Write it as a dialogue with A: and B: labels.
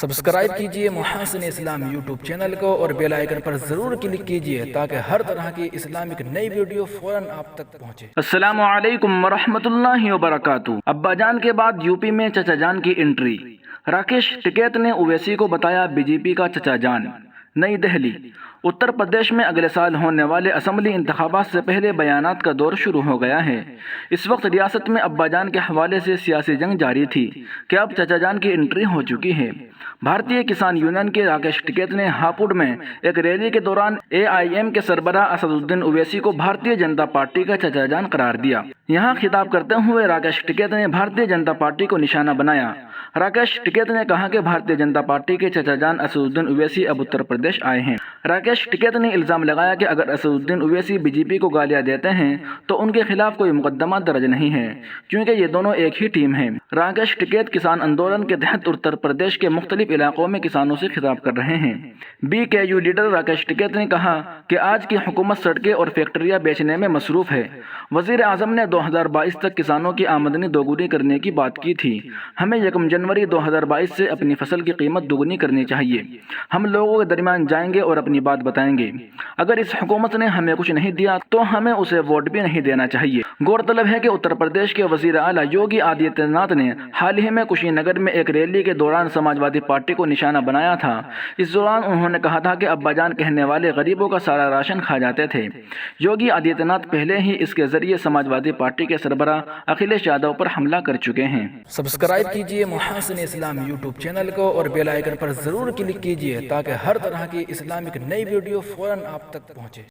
A: Subscribe کیجئے محاسن اسلام YouTube channel کو اور بیل آئیکن پر ضرور کلک کیجئے تاکہ ہر طرح کی اسلامک نئی ویڈیو فوراً آپ تک پہنچے۔
B: السلام علیکم ورحمۃ اللہ وبرکاتہ۔ ابا جان کے بعد یو پی میں چچا جان کی انٹری، راکیش ٹکیت نے اویسی کو بتایا بی جے پی کا چچا جان۔ نئی دہلی، اتر پردیش میں اگلے سال ہونے والے اسمبلی انتخابات سے پہلے بیانات کا دور شروع ہو گیا ہے۔ اس وقت ریاست میں ابا جان کے حوالے سے سیاسی جنگ جاری تھی کہ اب چچا جان کی انٹری ہو چکی ہے۔ بھارتیہ کسان یونین کے راکیش ٹکیت نے ہاپوڑ میں ایک ریلی کے دوران اے آئی ایم کے سربراہ اسد الدین اویسی کو بھارتیہ جنتا پارٹی کا چچا جان قرار دیا۔ یہاں خطاب کرتے ہوئے راکیش ٹکیت نے بھارتیہ جنتا پارٹی کو نشانہ بنایا۔ راکیش ٹکیت نے کہا کہ بھارتیہ جنتا پارٹی کے چچا جان اسد الدین اویسی اب اتر پردیش آئے ہیں۔ راکیش ٹکیت نے الزام لگایا کہ اگر اسد الدین اویسی بی جے پی کو گالیاں دیتے ہیں تو ان کے خلاف کوئی مقدمہ درج نہیں ہے، کیونکہ یہ دونوں ایک ہی ٹیم ہیں۔ راکیش ٹکیت کسان آندولن کے تحت اتر پردیش کے مختلف علاقوں میں کسانوں سے خطاب کر رہے ہیں۔ بی کے یو لیڈر راکیش ٹکیت نے کہا کہ آج کی حکومت سڑکیں اور فیکٹریاں بیچنے میں مصروف ہے۔ وزیر اعظم نے 2022 تک کسانوں کی آمدنی دوگنی کرنے کی بات کی تھی۔ ہمیں 1 جنوری 2022 سے اپنی فصل کی قیمت دوگنی کرنی چاہیے۔ ہم لوگوں کے درمیان جائیں گے اور اپنی بات بتائیں گے۔ اگر اس حکومت نے ہمیں کچھ نہیں دیا تو ہمیں اسے ووٹ بھی نہیں دینا چاہیے۔ غور طلب ہے کہ اتر پردیش کے وزیر اعلیٰ یوگی آدتیہ ناتھ نے حال ہی میں کشی نگر میں ایک ریلی کے دوران سماجوادی پارٹی کو نشانہ بنایا تھا۔ اس دوران انہوں نے کہا تھا کہ ابا جان کہنے والے غریبوں کا سارا راشن کھا جاتے تھے۔ یوگی آدتیہ ناتھ پہلے ہی اس کے ذریعے سماجوادی پارٹی کے سربراہ اکھلیش یادو پر حملہ کر چکے ہیں۔
A: سبسکرائب کیجئے محاسن اسلام یوٹیوب چینل کو اور بیل آئیکن پر ضرور کلک کیجئے تاکہ ہر طرح کی اسلامک نئی ویڈیو فوراً آپ تک پہنچے۔